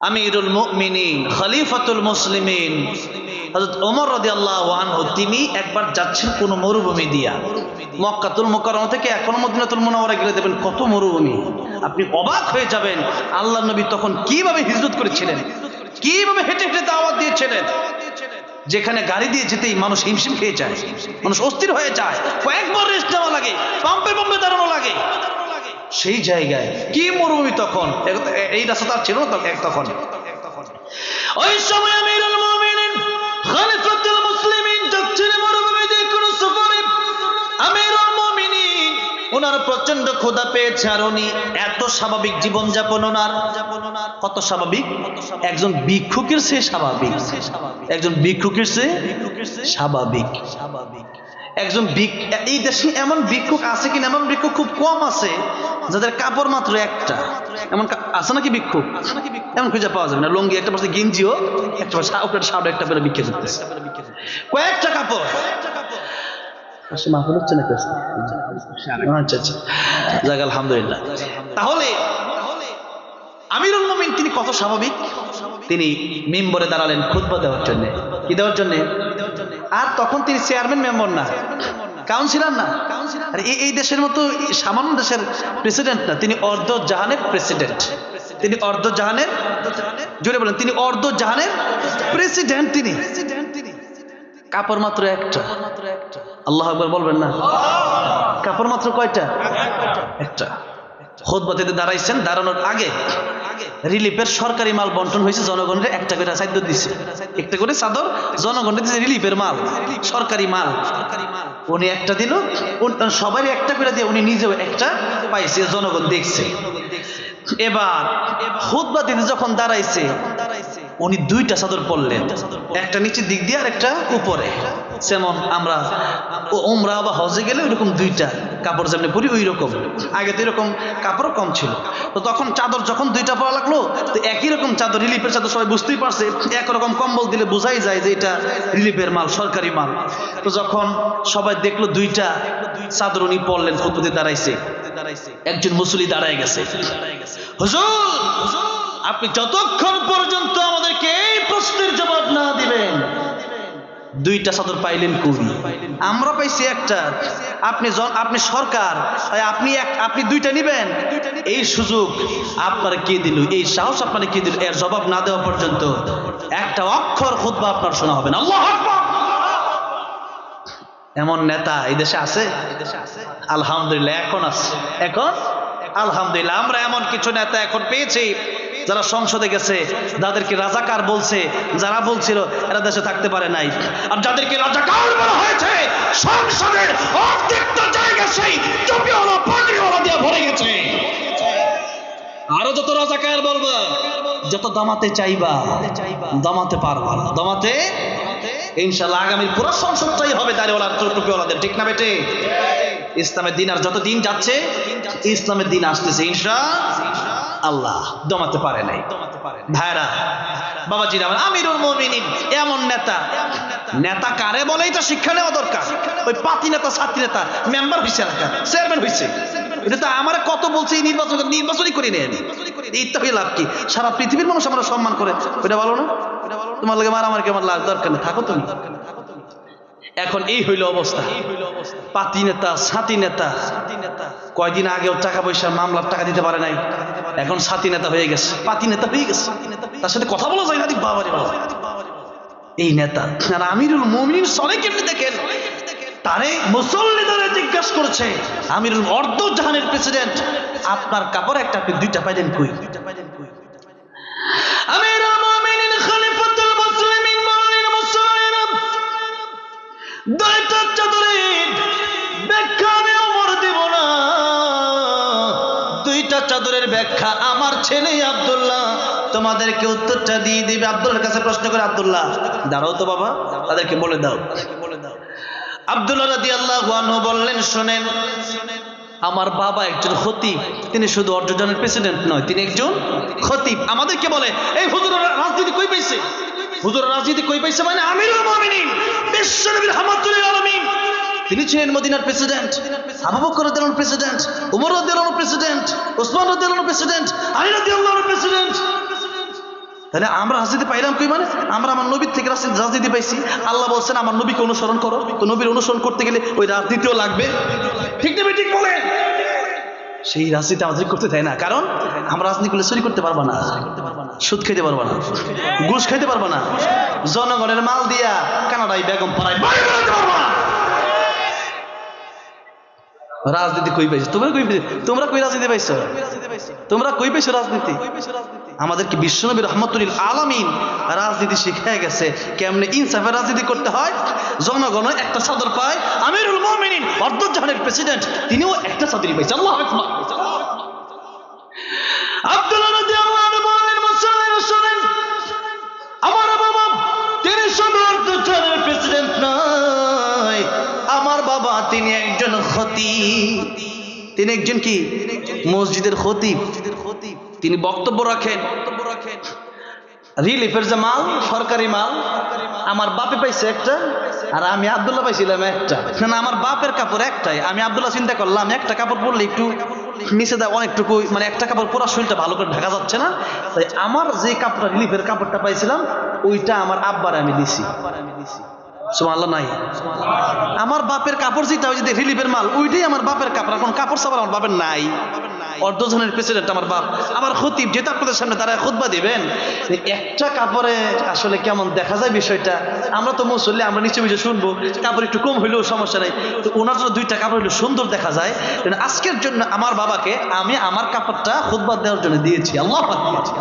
আমিরুল মুমিনিন খলিফাতুল মুসলিমিন হযরত ওমর রাদিয়াল্লাহু আনহু তিনি একবার যাচ্ছেন কোন মরুভূমি দিয়া, মক্কাতুল মুকাররমা থেকে এখনো মদিনাতুল মুনাওয়ারা গেলে দেখবেন কত মরুভূমি, আপনি অবাক হয়ে যাবেন আল্লাহর নবী তখন কিভাবে হিজরত করেছিলেন, কিভাবে হেঁটে হেঁটে দাওয়াত দিয়েছিলেন। যেখানে গাড়ি দিয়ে যেতেই মানুষ হিমশিম খেয়ে যায়, মানুষ অস্থির হয়ে যায়, কয়েকবার রেস্ট নেওয়া লাগে, পাম্পে পাম্পে দাঁড়ানো লাগে। সেই জায়গায় কি মরুভূমি তখন, এই রাস্তা তার ছিল না তখন। ওই সময় আমিরুল মুমিনিন খলিফাতুল মুসলিমিন যাচ্ছেন মরুভূমিতে কোন সফরে। আমিরুল মুমিনিন ওনার প্রচন্ড ক্ষুধা পেয়েছে, আর উনি এত স্বাভাবিক জীবনযাপন, ওনার কত স্বাভাবিক, একজন ভিক্ষুকের চেয়ে স্বাভাবিক, একজন ভিক্ষুকের চেয়ে স্বাভাবিক। একজন এই দেশে এমন ভিক্ষুক আছে কিনা, এমন ভিক্ষুক খুব কম আছে যাদের কাপড় মাত্র একটা। এমন আছে নাকি ভিক্ষুক? এমন খুঁজে পাওয়া যাবে না। লুঙ্গি একটা পাশে, গেঞ্জিও একটা পাশে, শার্ট একটা পেরে বিক্রি করতেছে, কয়েকটা কাপড়। আলহামদুলিল্লাহ। তাহলে আমিরুল মুমিন তিনি কত স্বাভাবিক, তিনি মিম্বরে দাঁড়ালেন খুতবা দেওয়ার জন্য। কি দেওয়ার জন্য? আর তখন তিনি চেয়ারম্যান মেম্বার না, কাউন্সিলর না, আর এই দেশের মতো সামান্য দেশের প্রেসিডেন্ট না, তিনি অর্ধ জাহানের প্রেসিডেন্ট। তিনি অর্ধ জাহানের, জোরে বলেন, তিনি অর্ধ জাহানের প্রেসিডেন্ট। তিনি কাপড় মাত্র একটা, আল্লাহু আকবার বলবেন না? কাপড় মাত্র কয়টা? একটা। খুতবাতে দাঁড়াইছেন, দাঁড়ানোর আগে রিলিফের সরকারি মাল বন্টন হয়েছে, জনগণের একটা করে চাদর দিছে, একটা করে চাদর জনগণের দিছে, রিলিফের মাল, সরকারি মাল। উনি একটা দিল, সবাই একটা করে দিয়ে উনি নিজেও একটা পাইছে, জনগণ দেখছে। এবার খুতবা দিতে যখন দাঁড়াইছে উনি দুইটা চাদর পরলেন, একটা নিচের দিক দিয়ে আর একটা উপরে। যেমন আমরা উমরা বা হজে গেলে ওইরকম দুইটা কাপড় যেমনি পরি ওই রকম। আগে তো এরকম কাপড় কম ছিল, তো তখন চাদর যখন দুইটা পাওয়া লাগলো, তো একই রকম চাদর, রিলিফের চাদর, সবাই বুঝতেই পারছে একরকম কম্বল দিলে বোঝাই যায় যে এটা রিলিফের মাল, সরকারি মাল। তো যখন সবাই দেখলো দুইটা চাদর উনি পরলেন, খুতবাতে দাঁড়াইছে, একজন মুসল্লি দাঁড়ায় গেছে, হুজুর আপনি যতক্ষণ পর্যন্ত আমাদেরকে এই প্রশ্নের জবাব না দিবেন দুইটা চাদর পাইলেন কই? আমরা পাইছি একটা, আপনি সরকার, আপনি দুইটা নিবেন, এই সুযোগ আপনারা কে দিল, এই সাহস আপনারা কে দিল? এর জবাব না দেওয়া পর্যন্ত একটা অক্ষর খুতবা আপনার শোনা হবে না। আল্লাহু আকবার। এমন নেতা এই দেশে আছে? আলহামদুলিল্লাহ এখন আছে, এখন আলহামদুলিল্লাহ আমরা এমন কিছু নেতা এখন পেয়েছি যারা সংসদে গেছে, যাদেরকে রাজাকার বলছে, যারা বলছিল এরা দেশে থাকতে পারে নাই, আর যাদেরকে রাজাকার বলা হয়েছে সংসদের অর্ধেকটা জায়গা সেই টুপিওয়ালা পাগড়িওয়ালা দিয়ে ভরে গেছে। আরো যত রাজাকার বলবা, যত দমাতে চাইবা দমাতে পারবা না, দমাতে ইনশাআল্লাহ আগামীর পুরো সংসদটাই হবে দাড়িওয়ালা টুপিওয়ালাদের, ঠিক না বেটে? ইসলামের দিন আর যত দিন যাচ্ছে ইসলামের দিন আসতেছে ইনশাআল্লাহ, দমাতে পারে নাই ভাইরা বাবাজিরা। আমিরুল মুমিনিন এমন নেতা, নেতা কারে বলে এটা শিক্ষা নেওয়া দরকার। ওই পাতি নেতা, ছাত্রী নেতা, মেম্বার হয়েছে, এলাকা চেয়ারম্যান হয়েছে, এটা তো আমার কত বলছে নির্বাচনই করে নেয়, এইটা হয়ে লাভ কি? সারা পৃথিবীর মানুষ আমরা সম্মান করে, ওইটা বলো না? তোমার লাগে মারামারি কেমন লাভ দরকার নেই, থাকো তুমি। এখন এই হইল অবস্থা, পাতি নেতা, ছাতি নেতা, কয়দিন আগেও টাকা পয়সার মামলার টাকা দিতে পারে নাই, এখন ছাতি নেতা হয়ে গেছে, পাতি নেতা হয়ে গেছে, তার সাথে কথা বলা যায় না, বাবারে বাবা এই নেতা। আর আমিরুল মুমিনিন চলে কেমনি দেখেন, তারে মুসল্লিদের জিজ্ঞাসা করছে, আমিরুল অর্ধ জাহানের প্রেসিডেন্ট, আপনার কাপড় একটা, আপনি দুইটা পাইলেন কই? আমিরুল মুমিনিন খলিফাতুল মুসলিমিন বলেন, মুসলিমিনা দুইটা চাদরের ব্যাখ্যা আমি ওমর দেব না, দুইটা চাদরের ব্যাখ্যা আমার ছেলে আব্দুল্লাহ তোমাদেরকে উত্তরটা দিয়ে দিবে। আব্দুল্লাহর কাছে প্রশ্ন করে, আব্দুল্লাহ দাঁড়াও তো বাবা, তাদেরকে বলে দাও। আব্দুল্লাহ রাদিয়াল্লাহু আনহু বললেন, শোনেন আমার বাবা একজন খতিব, তিনি শুধু অর্ধজনের প্রেসিডেন্ট নয়, তিনি একজন খতিব। আমাদেরকে বলে এই হুজুরের রাজনীতি কই পাইছে, হুজুরের রাজনীতি কই পাইছে মানে আমিরুল মুমিনিন বিশ্বনবীর রাহমাতুল আলামিন, তিনি ছিলেন মদিনার প্রেসিডেন্ট, আবু বকর রাদিয়াল্লাহু আনহু প্রেসিডেন্ট, ওমর রাদিয়াল্লাহু আনহু প্রেসিডেন্ট, ওসমান রাদিয়াল্লাহু আনহু প্রেসিডেন্ট, আলী রাদিয়াল্লাহু আনহু প্রেসিডেন্ট। তাহলে আমরা রাজনীতি পাইলাম কই? মানে আমরা আমার নবীর থেকে রাজনীতি পাইছি। আল্লাহ বলছেন আমার নবীকে অনুসরণ করো, তো নবীর অনুসরণ করতে গেলে ওই রাজনীতিও লাগবে। ঠিক না ঠিক বলে? সেই রাজনীতি আমাদের করতে দেয় না, কারণ আমরা রাজনীতি করলে চুরি করতে পারবো না, সুদ খেতে পারবো না, ঘুষ খাইতে পারবো না, জনগণের মাল দিয়া কানাডায় বেগম পাড়ায় বাড়ি বানাতে পারবো না। রাজনীতি কই পাইছো? তোমরা কই রাজনীতি পাইছো? তোমরা কই পাইছো রাজনীতি? আমাদেরকে বিশ্বনবী রহমতুল আলামিন রাজনীতি শিখিয়ে গেছে কেমনে ইনসাফের রাজনীতি করতে হয়। জনগণ একটা চাদর পায়, আমিরুল মুমিনিন অর্ধজাহানের প্রেসিডেন্ট তিনিও একটা চাদরই পাইছে। আল্লাহু আকবার। আব্দুল্লাহ রাদিয়াল্লাহু আনহু বলেন, মুসলমানরা শুনেন, আমার বাবা তিনি শুধু অর্ধজাহানের প্রেসিডেন্ট নয়, আমার বাবা তিনি একজন খতিব। তিনি একজন কি? মসজিদের খতিব। তিনি বক্তব্য রাখেন। রিলিফের যে মাল, সরকারি মাল, আমার বাপে পাইছে একটা, আর আমি আব্দুল্লাহ পাইছিলাম একটা। না, আমার বাপের কাপড় একটাই। আমি আব্দুল্লাহ চিন্তা করলাম একটা কাপড় পরলে একটু নিচে দেয় অনেকটুকু, মানে একটা কাপড় পুরো শরীরটা ভালো করে ঢাকা যাচ্ছে না, তাই আমার যে কাপড়টা রিলিফের কাপড়টা পাইছিলাম ওইটা আমার আব্বারে আমি দিছি। সুবহানাল্লাহ নাই? আমার বাপের কাপড় যেটা ওই যে রিলিফের মাল, ওইটাই আমার বাপের কাপড়। এখন কাপড় সাবার আমার বাপের নাই। অর্ধজনের প্রেসিডেন্ট আমার বাপ, আমার খতিব, যেটা আপনাদের সামনে তারা খুতবা দিবেন। একটা কাপড়ে আসলে কেমন দেখা যায় বিষয়টা। আমরা তো মুসল্লি, আমরা নিচে নিচে শুনবো, কাপড় একটু কম হইলেও সমস্যা নেই। তো ওনার জন্য দুইটা কাপড় হইলে সুন্দর দেখা যায়। আজকের জন্য আমার বাবাকে আমি আমার কাপড়টা খুতবা দেওয়ার জন্য দিয়েছি। আল্লাহ পাক দিয়েছি।